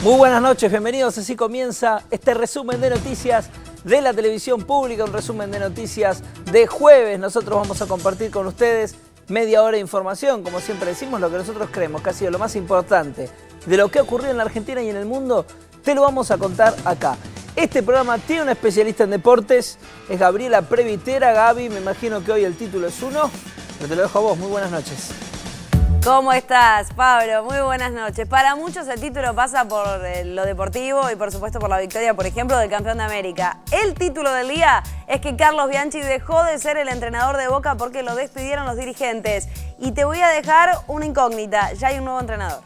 Muy buenas noches, bienvenidos. Así comienza este resumen de noticias de la televisión pública, un resumen de noticias de jueves. Nosotros vamos a compartir con ustedes media hora de información, como siempre decimos, lo que nosotros creemos que ha sido lo más importante de lo que ha ocurrido en la Argentina y en el mundo, te lo vamos a contar acá. Este programa tiene una especialista en deportes, es Gabriela Previtera. Gaby, me imagino que hoy el título es uno, pero te lo dejo a vos. Muy buenas noches. ¿Cómo estás, Pablo? Muy buenas noches. Para muchos el título pasa por lo deportivo y por supuesto por la victoria, por ejemplo, del campeón de América. El título del día es que Carlos Bianchi dejó de ser el entrenador de Boca porque lo despidieron los dirigentes. Y te voy a dejar una incógnita, ya hay un nuevo entrenador.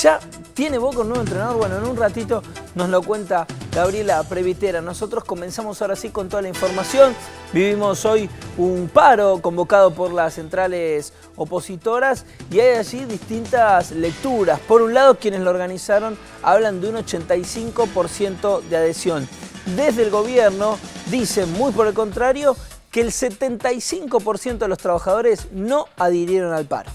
¿Ya tiene Boca un nuevo entrenador? Bueno, en un ratito nos lo cuenta Gabriela Previtera. Nosotros comenzamos ahora sí con toda la información. Vivimos hoy un paro convocado por las centrales opositoras y hay allí distintas lecturas. Por un lado, quienes lo organizaron hablan de un 85% de adhesión. Desde el gobierno dicen, muy por el contrario, que el 75% de los trabajadores no adhirieron al paro.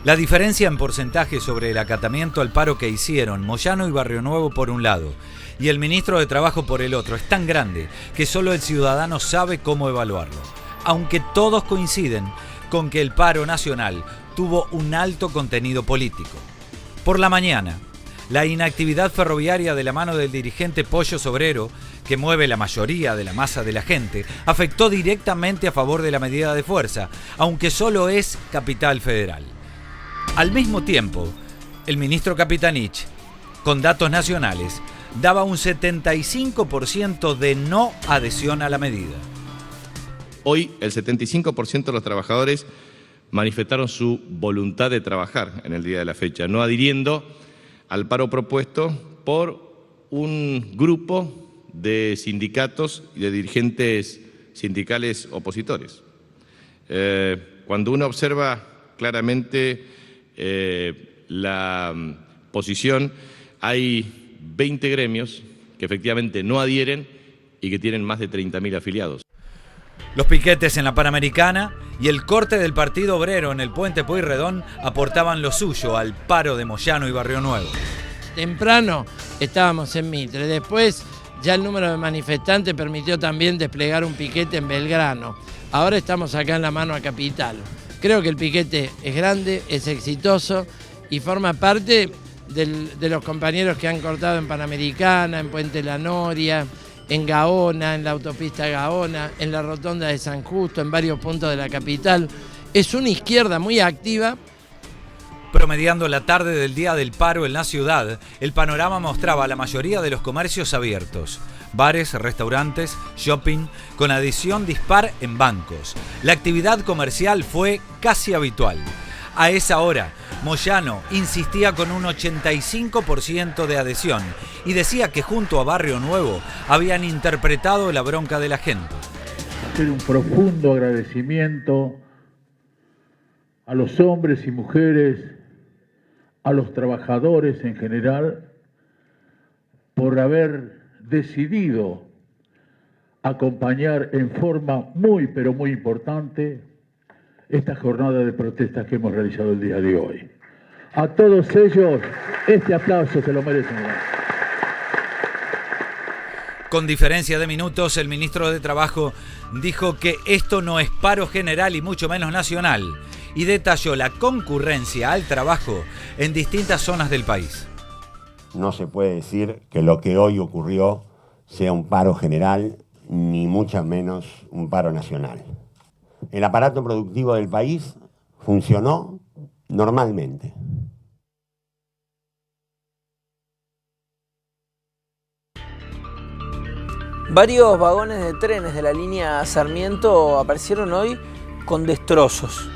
La diferencia en porcentaje sobre el acatamiento al paro que hicieron Moyano y Barrio Nuevo por un lado y el ministro de Trabajo por el otro es tan grande que solo el ciudadano sabe cómo evaluarlo. Aunque todos coinciden con que el paro nacional tuvo un alto contenido político. Por la mañana, la inactividad ferroviaria de la mano del dirigente Pollo Sobrero, que mueve la mayoría de la masa de la gente, afectó directamente a favor de la medida de fuerza, aunque solo es Capital Federal. Al mismo tiempo, el ministro Capitanich, con datos nacionales, daba un 75% de no adhesión a la medida. Hoy, el 75% de los trabajadores manifestaron su voluntad de trabajar en el día de la fecha, no adhiriendo al paro propuesto por un grupo de sindicatos y de dirigentes sindicales opositores. Cuando uno observa claramente la posición, hay 20 gremios que efectivamente no adhieren y que tienen más de 30.000 afiliados. Los piquetes en la Panamericana y el corte del Partido Obrero en el Puente Pueyrredón aportaban lo suyo al paro de Moyano y Barrio Nuevo. Temprano estábamos en Mitre, después ya el número de manifestantes permitió también desplegar un piquete en Belgrano. Ahora estamos acá en la mano a Capital. Creo que el piquete es grande, es exitoso y forma parte de los compañeros que han cortado en Panamericana, en Puente La Noria, en Gaona, en la autopista Gaona, en la rotonda de San Justo, en varios puntos de la capital. Es una izquierda muy activa. Promediando la tarde del día del paro en la ciudad, el panorama mostraba la mayoría de los comercios abiertos. Bares, restaurantes, shopping, con adición dispar en bancos. La actividad comercial fue casi habitual. A esa hora, Moyano insistía con un 85% de adhesión y decía que junto a Barrio Nuevo habían interpretado la bronca de la gente. Hacer un profundo agradecimiento a los hombres y mujeres, a los trabajadores en general, por haber decidido acompañar en forma muy, pero muy importante esta jornada de protestas que hemos realizado el día de hoy. A todos ellos, este aplauso se lo merecen. Con diferencia de minutos, el ministro de Trabajo dijo que esto no es paro general y mucho menos nacional, y detalló la concurrencia al trabajo en distintas zonas del país. No se puede decir que lo que hoy ocurrió sea un paro general, ni mucho menos un paro nacional. El aparato productivo del país funcionó normalmente. Varios vagones de trenes de la línea Sarmiento aparecieron hoy con destrozos.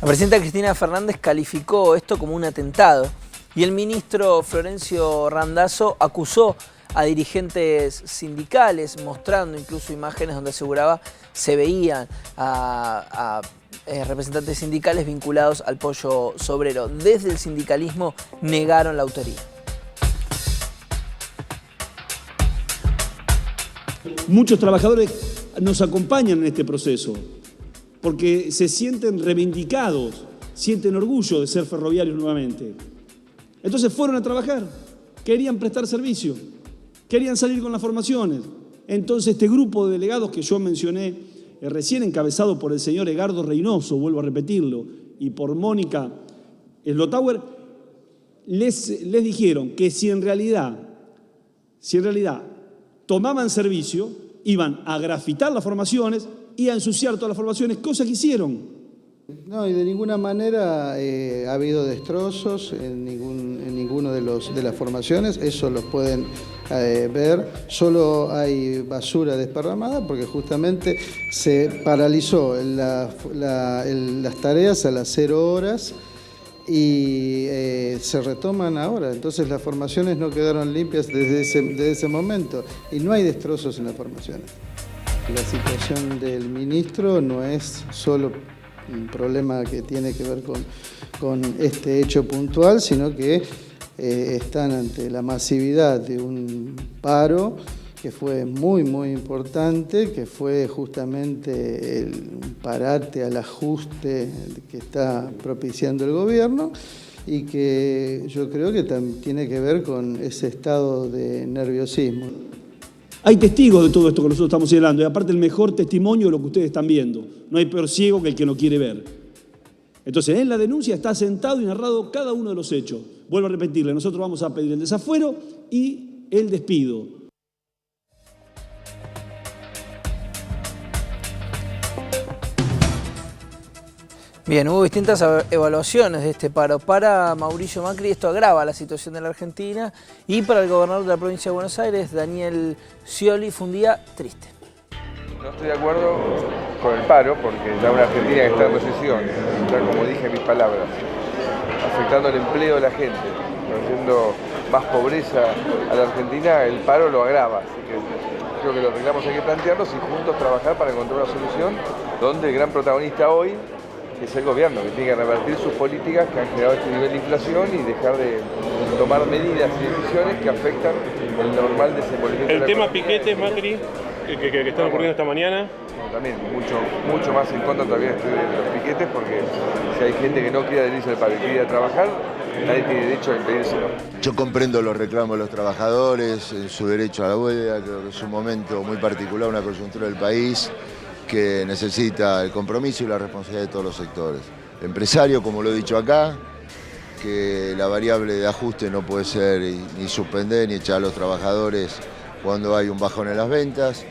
La presidenta Cristina Fernández calificó esto como un atentado y el ministro Florencio Randazzo acusó a dirigentes sindicales, mostrando incluso imágenes donde aseguraba se veían a representantes sindicales vinculados al Pollo Sobrero. Desde el sindicalismo negaron la autoría. Muchos trabajadores nos acompañan en este proceso porque se sienten reivindicados, sienten orgullo de ser ferroviarios nuevamente. Entonces fueron a trabajar, querían prestar servicio, querían salir con las formaciones. Entonces este grupo de delegados que yo mencioné, recién encabezado por el señor Edgardo Reynoso, vuelvo a repetirlo, y por Mónica Slotauer, les dijeron que si en realidad tomaban servicio, iban a grafitar las formaciones y a ensuciar todas las formaciones, cosa que hicieron. No, y de ninguna manera ha habido destrozos en ninguno de las formaciones, eso lo pueden ver. Solo hay basura desparramada porque justamente se paralizó las tareas a las 0 horas y se retoman ahora. Entonces las formaciones no quedaron limpias desde ese momento y no hay destrozos en las formaciones. La situación del ministro no es solo un problema que tiene que ver con este hecho puntual, sino que están ante la masividad de un paro que fue muy, muy importante, que fue justamente el parate al ajuste que está propiciando el gobierno y que yo creo que también tiene que ver con ese estado de nerviosismo. Hay testigos de todo esto que nosotros estamos señalando, y aparte el mejor testimonio de lo que ustedes están viendo. No hay peor ciego que el que no quiere ver. Entonces, en la denuncia está sentado y narrado cada uno de los hechos. Vuelvo a repetirle, nosotros vamos a pedir el desafuero y el despido. Bien, hubo distintas evaluaciones de este paro. Para Mauricio Macri esto agrava la situación de la Argentina y para el gobernador de la provincia de Buenos Aires, Daniel Scioli, fue un día triste. No estoy de acuerdo con el paro porque ya una Argentina que está en recesión, ya como dije en mis palabras, afectando el empleo de la gente, haciendo más pobreza a la Argentina, el paro lo agrava. Así que creo que los reclamos hay que plantearlos y juntos trabajar para encontrar una solución donde el gran protagonista hoy es el gobierno, que tiene que revertir sus políticas que han generado este nivel de inflación y dejar de tomar medidas y decisiones que afectan el normal desenvolvimiento. El tema piquetes, Macri, que están ocurriendo esta mañana. También mucho más en contra todavía estoy de los piquetes, porque si hay gente que no quiere adherirse al paro y quiere ir a trabajar, nadie tiene derecho a impedírselo. Yo comprendo los reclamos de los trabajadores, su derecho a la huelga, creo que es un momento muy particular, una coyuntura del país que necesita el compromiso y la responsabilidad de todos los sectores. Empresario, como lo he dicho acá, que la variable de ajuste no puede ser ni suspender ni echar a los trabajadores cuando hay un bajón en las ventas,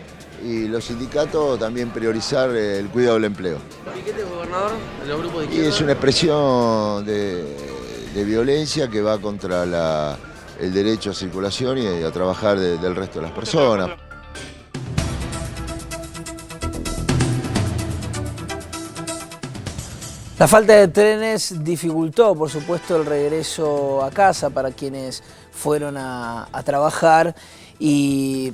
y los sindicatos también priorizar el cuidado del empleo. ¿Piquete, gobernador, de los grupos de izquierda? Y es una expresión de violencia que va contra el derecho a circulación y a trabajar del resto de las personas. La falta de trenes dificultó, por supuesto, el regreso a casa para quienes fueron a trabajar y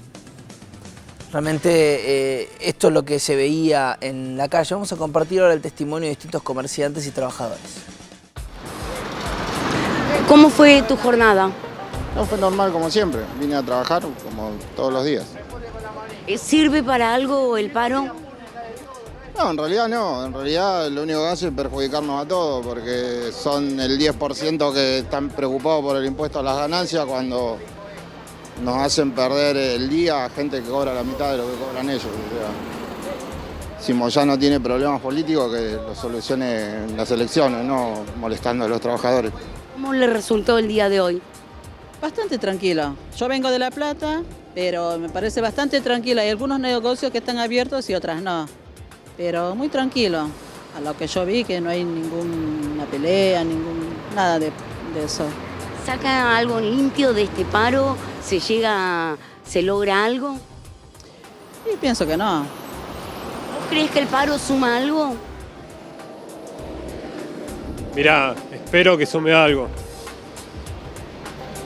realmente esto es lo que se veía en la calle. Vamos a compartir ahora el testimonio de distintos comerciantes y trabajadores. ¿Cómo fue tu jornada? No, fue normal como siempre, vine a trabajar como todos los días. ¿Sirve para algo el paro? No, en realidad no, en realidad lo único que hace es perjudicarnos a todos, porque son el 10% que están preocupados por el impuesto a las ganancias cuando nos hacen perder el día a gente que cobra la mitad de lo que cobran ellos. O sea, si Moyano tiene problemas políticos, que los solucione en las elecciones, no molestando a los trabajadores. ¿Cómo le resultó el día de hoy? Bastante tranquilo. Yo vengo de La Plata, pero me parece bastante tranquila. Hay algunos negocios que están abiertos y otras no. Pero muy tranquilo. A lo que yo vi, que no hay ninguna pelea, nada de eso. ¿Saca algo limpio de este paro? ¿Se logra algo? Sí, pienso que no. ¿Vos crees que el paro suma algo? Mirá, espero que sume algo.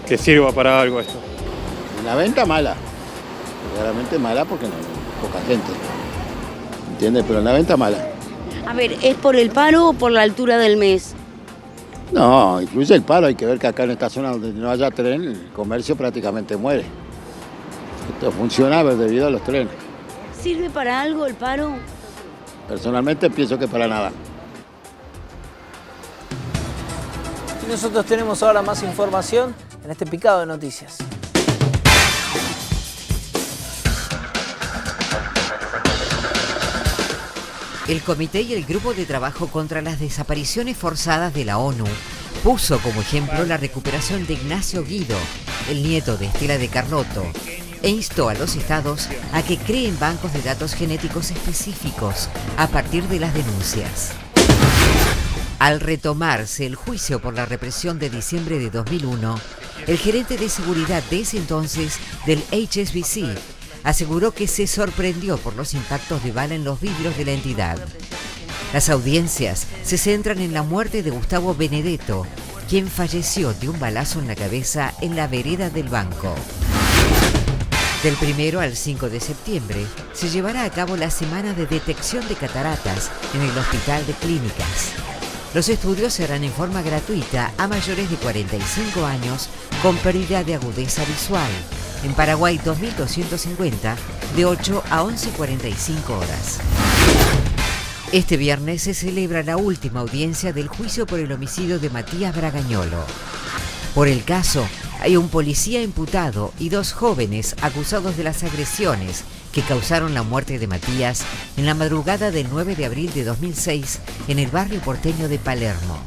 Que sirva para algo esto. La venta mala. Claramente mala porque no hay poca gente. ¿Entiendes? Pero la venta mala. A ver, ¿es por el paro o por la altura del mes? No, incluye el paro. Hay que ver que acá en esta zona donde no haya tren, el comercio prácticamente muere. Esto funciona debido a los trenes. ¿Sirve para algo el paro? Personalmente pienso que para nada. Y nosotros tenemos ahora más información en este picado de noticias. El comité y el grupo de trabajo contra las desapariciones forzadas de la ONU puso como ejemplo la recuperación de Ignacio Guido, el nieto de Estela de Carlotto, e instó a los estados a que creen bancos de datos genéticos específicos a partir de las denuncias. Al retomarse el juicio por la represión de diciembre de 2001, el gerente de seguridad de ese entonces del HSBC aseguró que se sorprendió por los impactos de bala en los vidrios de la entidad. Las audiencias se centran en la muerte de Gustavo Benedetto, quien falleció de un balazo en la cabeza en la vereda del banco. Del 1 al 5 de septiembre se llevará a cabo la semana de detección de cataratas en el Hospital de Clínicas. Los estudios se harán en forma gratuita a mayores de 45 años con pérdida de agudeza visual. En Paraguay, 2.250, de 8 a 11:45 horas. Este viernes se celebra la última audiencia del juicio por el homicidio de Matías Bragañolo. Por el caso, hay un policía imputado y 2 jóvenes acusados de las agresiones que causaron la muerte de Matías en la madrugada del 9 de abril de 2006 en el barrio porteño de Palermo.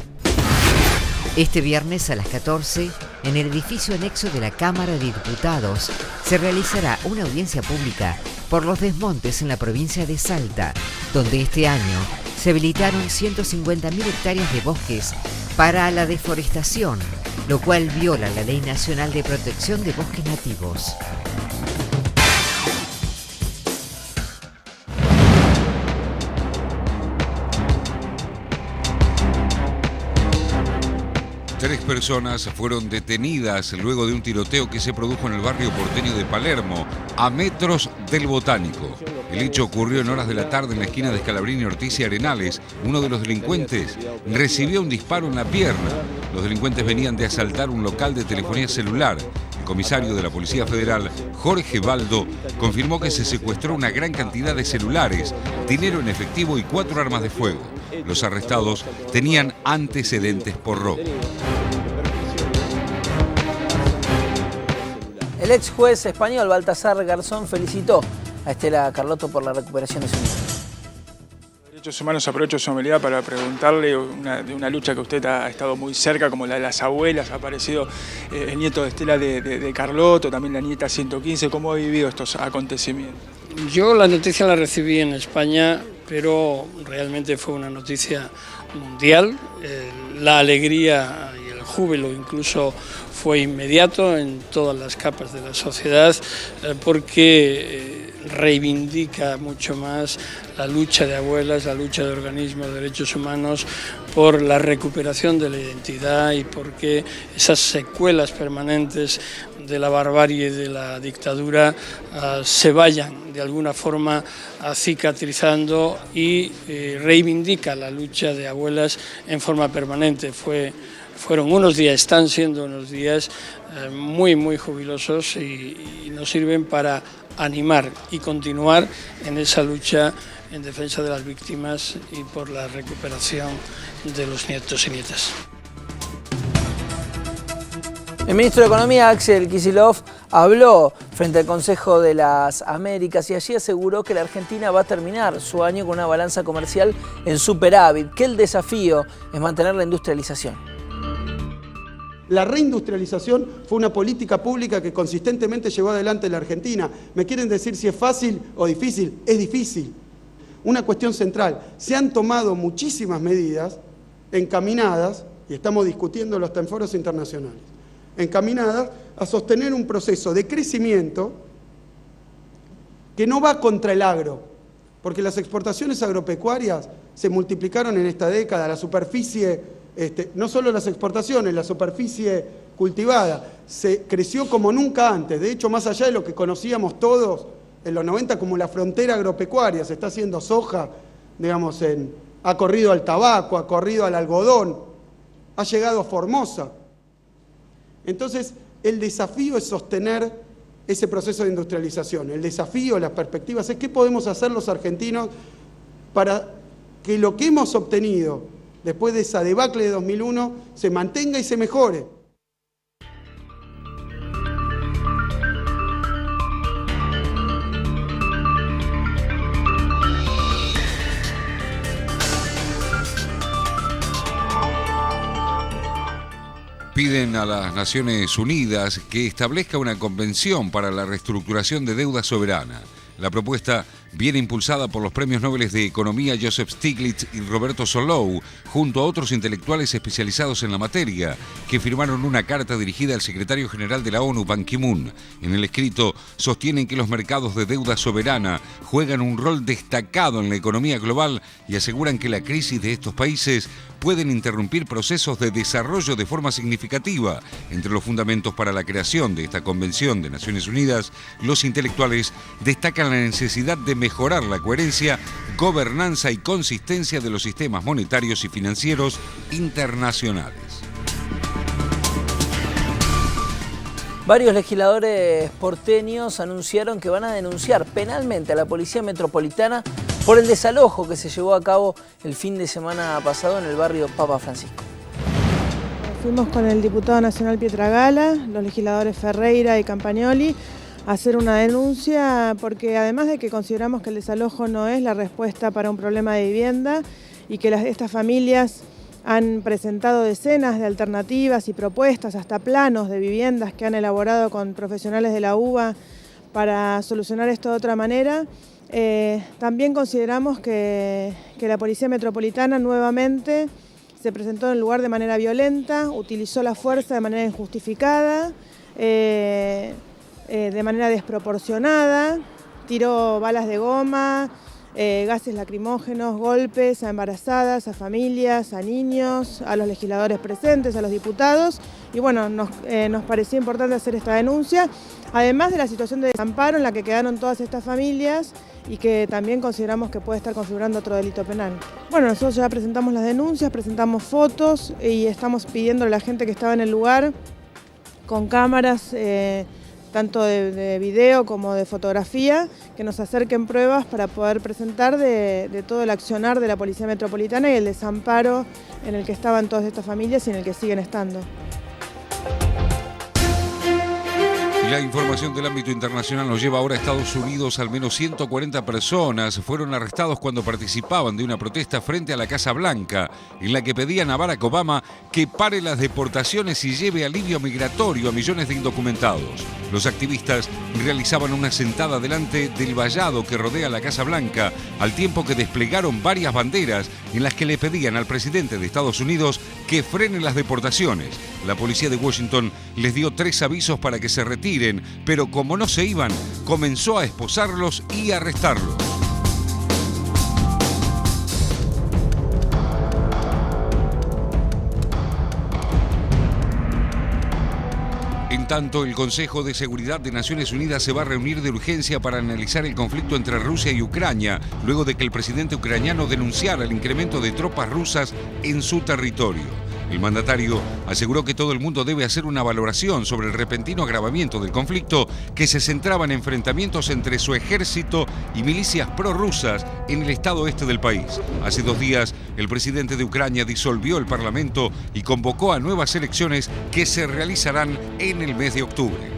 Este viernes a las 14, en el edificio anexo de la Cámara de Diputados, se realizará una audiencia pública por los desmontes en la provincia de Salta, donde este año se habilitaron 150.000 hectáreas de bosques para la deforestación, lo cual viola la Ley Nacional de Protección de Bosques Nativos. Tres personas fueron detenidas luego de un tiroteo que se produjo en el barrio porteño de Palermo, a metros del Botánico. El hecho ocurrió en horas de la tarde en la esquina de Scalabrini, Ortiz y Arenales. Uno de los delincuentes recibió un disparo en la pierna. Los delincuentes venían de asaltar un local de telefonía celular. El comisario de la Policía Federal, Jorge Baldo, confirmó que se secuestró una gran cantidad de celulares, dinero en efectivo y 4 armas de fuego. Los arrestados tenían antecedentes por robo. El ex juez español Baltasar Garzón felicitó a Estela Carlotto por la recuperación de su nieta. Derechos Humanos, aprovecho su amabilidad para preguntarle de una lucha que usted ha estado muy cerca, como la de las abuelas. Ha aparecido el nieto de Estela de Carlotto, también la nieta 115. ¿Cómo ha vivido estos acontecimientos? Yo la noticia la recibí en España, pero realmente fue una noticia mundial. La alegría y el júbilo incluso fue inmediato en todas las capas de la sociedad, porque reivindica mucho más la lucha de abuelas, la lucha de organismos de derechos humanos por la recuperación de la identidad y porque esas secuelas permanentes de la barbarie de la dictadura se vayan de alguna forma cicatrizando y reivindica la lucha de abuelas en forma permanente. Fueron unos días, están siendo unos días muy jubilosos y nos sirven para animar y continuar en esa lucha en defensa de las víctimas y por la recuperación de los nietos y nietas. El ministro de Economía, Axel Kicillof, habló frente al Consejo de las Américas y allí aseguró que la Argentina va a terminar su año con una balanza comercial en superávit, que el desafío es mantener la industrialización. La reindustrialización fue una política pública que consistentemente llevó adelante la Argentina. ¿Me quieren decir si es fácil o difícil? Es difícil. Una cuestión central. Se han tomado muchísimas medidas encaminadas, y estamos discutiéndolo hasta en foros internacionales, encaminadas a sostener un proceso de crecimiento que no va contra el agro, porque las exportaciones agropecuarias se multiplicaron en esta década, la superficie, no solo las exportaciones, la superficie cultivada se creció como nunca antes. De hecho, más allá de lo que conocíamos todos en los 90 como la frontera agropecuaria, se está haciendo soja, digamos, ha corrido al tabaco, ha corrido al algodón, ha llegado a Formosa. Entonces, el desafío es sostener ese proceso de industrialización. El desafío, las perspectivas, es qué podemos hacer los argentinos para que lo que hemos obtenido después de esa debacle de 2001, se mantenga y se mejore. Piden a las Naciones Unidas que establezca una convención para la reestructuración de deuda soberana. La propuesta viene impulsada por los premios Nobel de Economía Joseph Stiglitz y Roberto Solow, junto a otros intelectuales especializados en la materia, que firmaron una carta dirigida al secretario general de la ONU, Ban Ki-moon. En el escrito sostienen que los mercados de deuda soberana juegan un rol destacado en la economía global y aseguran que la crisis de estos países pueden interrumpir procesos de desarrollo de forma significativa. Entre los fundamentos para la creación de esta Convención de Naciones Unidas, los intelectuales destacan la necesidad de mejorar la coherencia, gobernanza y consistencia de los sistemas monetarios y financieros internacionales. Varios legisladores porteños anunciaron que van a denunciar penalmente a la Policía Metropolitana por el desalojo que se llevó a cabo el fin de semana pasado en el barrio Papa Francisco. Fuimos con el diputado nacional Pietragala, los legisladores Ferreira y Campagnoli, a hacer una denuncia porque además de que consideramos que el desalojo no es la respuesta para un problema de vivienda y que estas familias han presentado decenas de alternativas y propuestas, hasta planos de viviendas que han elaborado con profesionales de la UBA para solucionar esto de otra manera. También consideramos que la Policía Metropolitana nuevamente se presentó en el lugar de manera violenta, utilizó la fuerza de manera injustificada, de manera desproporcionada, tiró balas de goma, gases lacrimógenos, golpes a embarazadas, a familias, a niños, a los legisladores presentes, a los diputados. Y bueno, nos pareció importante hacer esta denuncia, además de la situación de desamparo en la que quedaron todas estas familias y que también consideramos que puede estar configurando otro delito penal. Bueno, nosotros ya presentamos las denuncias, presentamos fotos y estamos pidiendo a la gente que estaba en el lugar con cámaras, tanto de video como de fotografía, que nos acerquen pruebas para poder presentar de todo el accionar de la Policía Metropolitana y el desamparo en el que estaban todas estas familias y en el que siguen estando. La información del ámbito internacional nos lleva ahora a Estados Unidos. Al menos 140 personas fueron arrestados cuando participaban de una protesta frente a la Casa Blanca, en la que pedían a Barack Obama que pare las deportaciones y lleve alivio migratorio a millones de indocumentados. Los activistas realizaban una sentada delante del vallado que rodea la Casa Blanca, al tiempo que desplegaron varias banderas en las que le pedían al presidente de Estados Unidos que frene las deportaciones. La policía de Washington les dio 3 avisos para que se retiren, pero como no se iban, comenzó a esposarlos y arrestarlos. En tanto, el Consejo de Seguridad de Naciones Unidas se va a reunir de urgencia para analizar el conflicto entre Rusia y Ucrania, luego de que el presidente ucraniano denunciara el incremento de tropas rusas en su territorio. El mandatario aseguró que todo el mundo debe hacer una valoración sobre el repentino agravamiento del conflicto, que se centraba en enfrentamientos entre su ejército y milicias prorrusas en el estado este del país. Hace 2 días, el presidente de Ucrania disolvió el parlamento y convocó a nuevas elecciones que se realizarán en el mes de octubre.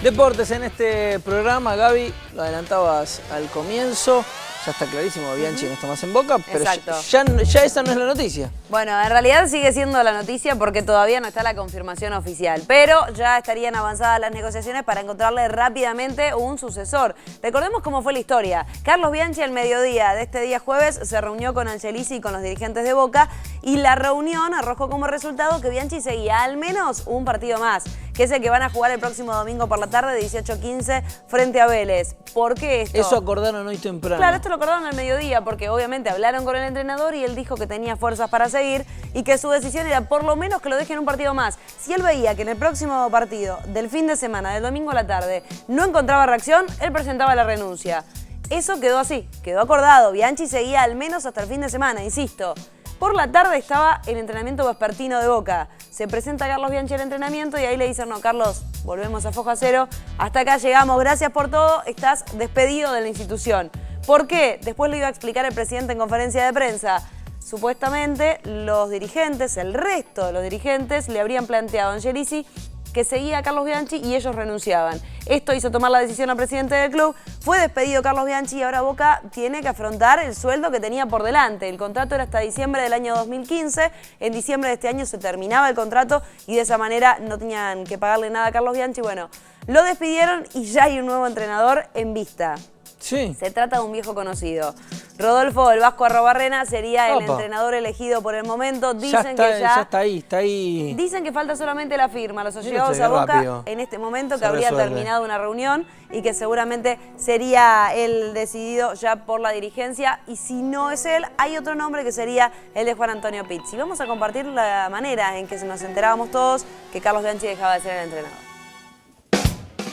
Deportes en este programa, Gaby, lo adelantabas al comienzo. Ya está clarísimo, Bianchi no está más en Boca, pero ya esa no es la noticia. Bueno, en realidad sigue siendo la noticia porque todavía no está la confirmación oficial, pero ya estarían avanzadas las negociaciones para encontrarle rápidamente un sucesor. Recordemos cómo fue la historia. Carlos Bianchi al mediodía de este día jueves se reunió con Angelici y con los dirigentes de Boca y la reunión arrojó como resultado que Bianchi seguía al menos un partido más, que es el que van a jugar el próximo domingo por la tarde, 18:15, frente a Vélez. ¿Por qué esto? Eso acordaron hoy temprano. Claro, esto lo acordaron al mediodía porque obviamente hablaron con el entrenador y él dijo que tenía fuerzas para seguir y que su decisión era por lo menos que lo dejen un partido más. Si él veía que en el próximo partido del fin de semana, del domingo a la tarde, no encontraba reacción, él presentaba la renuncia. Eso quedó así, quedó acordado. Bianchi seguía al menos hasta el fin de semana, insisto. Por la tarde estaba el entrenamiento vespertino de Boca. Se presenta Carlos Bianchi al entrenamiento y ahí le dicen, no, Carlos, volvemos a foja cero. Hasta acá llegamos, gracias por todo, estás despedido de la institución. ¿Por qué? Después lo iba a explicar el presidente en conferencia de prensa. Supuestamente los dirigentes, el resto de los dirigentes, le habrían planteado a Angelici que seguía a Carlos Bianchi y ellos renunciaban. Esto hizo tomar la decisión al presidente del club. Fue despedido Carlos Bianchi y ahora Boca tiene que afrontar el sueldo que tenía por delante. El contrato era hasta diciembre del año 2015. En diciembre de este año se terminaba el contrato y de esa manera no tenían que pagarle nada a Carlos Bianchi. Bueno, lo despidieron y ya hay un nuevo entrenador en vista. Sí. Se trata de un viejo conocido. Rodolfo El Vasco Arrobarrena sería el entrenador elegido por el momento. Dicen que ya está ahí. Dicen que falta solamente la firma. Los allegados a Boca rápido. En este momento que Se habría resuelve. terminado una reunión y que seguramente sería él decidido ya por la dirigencia. Y si no es él, hay otro nombre que sería el de Juan Antonio Pizzi. Vamos a compartir la manera en que nos enterábamos todos que Carlos Bianchi dejaba de ser el entrenador.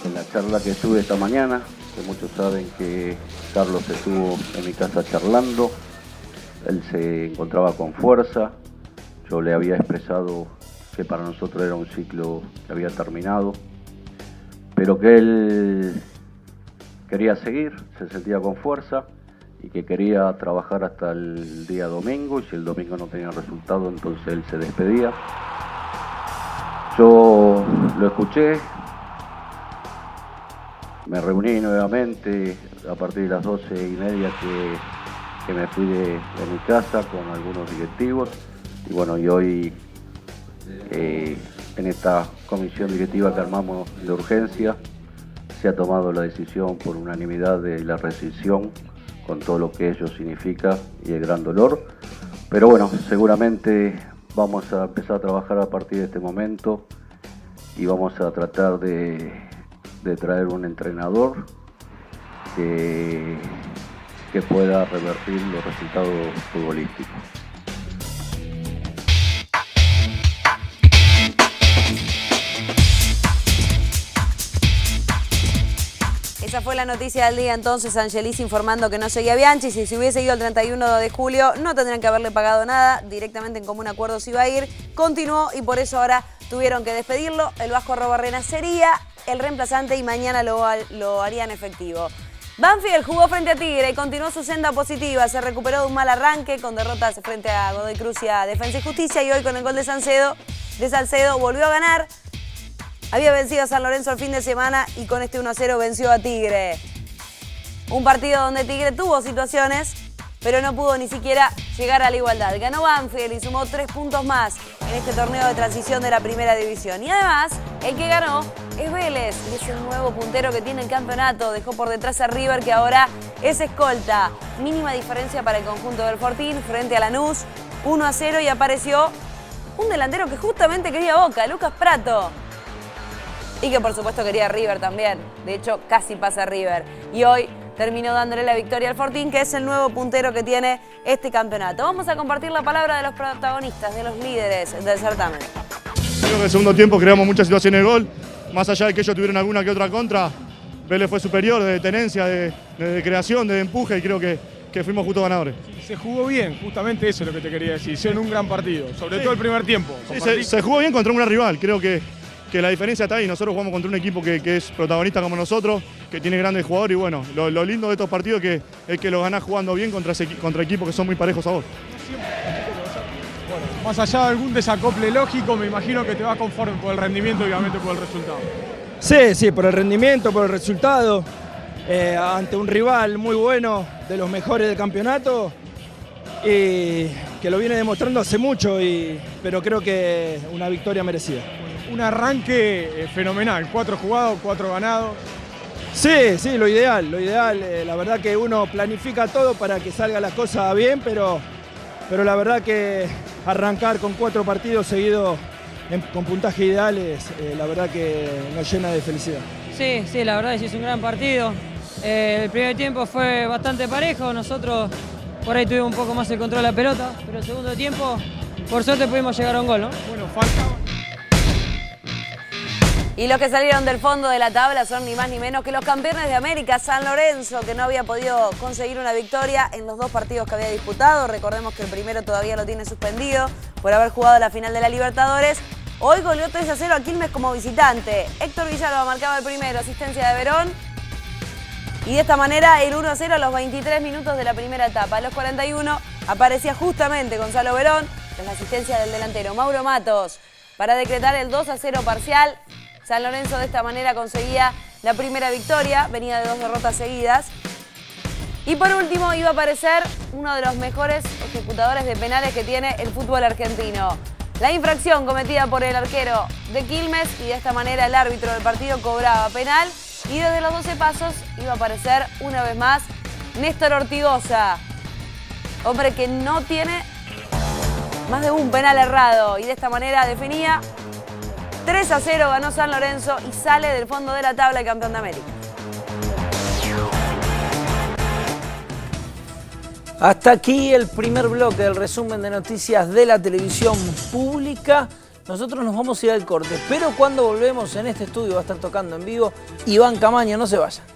En la charla que tuve esta mañana, que muchos saben que Carlos estuvo en mi casa charlando, él se encontraba con fuerza, yo le había expresado que para nosotros era un ciclo que había terminado, pero que él quería seguir, se sentía con fuerza y que quería trabajar hasta el día domingo, y si el domingo no tenía resultado entonces él se despedía. Yo lo escuché. Me reuní nuevamente a partir de las 12:30 que me fui de mi casa con algunos directivos. Y bueno, y hoy en esta comisión directiva que armamos de urgencia se ha tomado la decisión por unanimidad de la rescisión, con todo lo que ello significa y el gran dolor. Pero bueno, seguramente vamos a empezar a trabajar a partir de este momento y vamos a tratar de traer un entrenador que pueda revertir los resultados futbolísticos. Esa fue la noticia del día entonces, Angelici informando que no seguía Bianchi. Si se hubiese ido el 31 de julio no tendrían que haberle pagado nada, directamente en común acuerdo se iba a ir. Continuó y por eso ahora tuvieron que despedirlo. El Vasco Arrobarrena sería el reemplazante y mañana lo harían efectivo. Banfield jugó frente a Tigre y continuó su senda positiva. Se recuperó de un mal arranque con derrotas frente a Godoy Cruz y a Defensa y Justicia y hoy con el gol de Salcedo volvió a ganar. Había vencido a San Lorenzo el fin de semana y con este 1-0 venció a Tigre. Un partido donde Tigre tuvo situaciones, pero no pudo ni siquiera llegar a la igualdad. Ganó Banfield y sumó 3 puntos más en este torneo de transición de la primera división. Y además, el que ganó es Vélez y es el nuevo puntero que tiene el campeonato. Dejó por detrás a River, que ahora es escolta. Mínima diferencia para el conjunto del Fortín frente a Lanús. 1-0 y apareció un delantero que justamente quería Boca, Lucas Pratto. Y que por supuesto quería River también. De hecho, casi pasa River. Y hoy terminó dándole la victoria al Fortín, que es el nuevo puntero que tiene este campeonato. Vamos a compartir la palabra de los protagonistas, de los líderes del certamen. Creo que en el segundo tiempo creamos muchas situaciones de gol. Más allá de que ellos tuvieron alguna que otra contra, Vélez fue superior de tenencia, de creación, de empuje, y creo que fuimos justos ganadores. Se jugó bien, justamente eso es lo que te quería decir. Hicieron un gran partido, sobre todo el primer tiempo. Sí, se jugó bien contra un gran rival. Creo que la diferencia está ahí. Nosotros jugamos contra un equipo que es protagonista como nosotros, que tiene grandes jugadores, y bueno, lo lindo de estos partidos es que lo ganás jugando bien contra equipos que son muy parejos a vos. Bueno, más allá de algún desacople lógico, me imagino que te vas conforme por el rendimiento y obviamente por el resultado. Sí, por el rendimiento, por el resultado, ante un rival muy bueno, de los mejores del campeonato, y que lo viene demostrando hace mucho, pero creo que una victoria merecida. Un arranque fenomenal, 4 jugados, 4 ganados. Sí, lo ideal, la verdad que uno planifica todo para que salgan las cosas bien, pero la verdad que arrancar con 4 partidos seguidos con puntajes ideales, la verdad que nos llena de felicidad. Sí, la verdad que es un gran partido. El primer tiempo fue bastante parejo, nosotros por ahí tuvimos un poco más el control de la pelota, pero el segundo tiempo, por suerte pudimos llegar a un gol, ¿no? Bueno, faltaba. Y los que salieron del fondo de la tabla son ni más ni menos que los campeones de América, San Lorenzo, que no había podido conseguir una victoria en los 2 partidos que había disputado. Recordemos que el primero todavía lo tiene suspendido por haber jugado la final de la Libertadores. Hoy goleó 3-0 a Quilmes como visitante. Héctor Villalba marcaba el primero, asistencia de Verón. Y de esta manera el 1-0 a los 23 minutos de la primera etapa. A los 41 aparecía justamente Gonzalo Verón, tras la asistencia del delantero Mauro Matos, para decretar el 2-0 parcial. San Lorenzo de esta manera conseguía la primera victoria, venía de 2 derrotas seguidas. Y por último iba a aparecer uno de los mejores ejecutadores de penales que tiene el fútbol argentino. La infracción cometida por el arquero de Quilmes, y de esta manera el árbitro del partido cobraba penal. Y desde los 12 pasos iba a aparecer una vez más Néstor Ortigosa, hombre que no tiene más de un penal errado, y de esta manera definía. 3-0 ganó San Lorenzo y sale del fondo de la tabla el campeón de América. Hasta aquí el primer bloque del resumen de noticias de la televisión pública. Nosotros nos vamos a ir al corte, pero cuando volvemos en este estudio va a estar tocando en vivo Iván Camaño, no se vayan.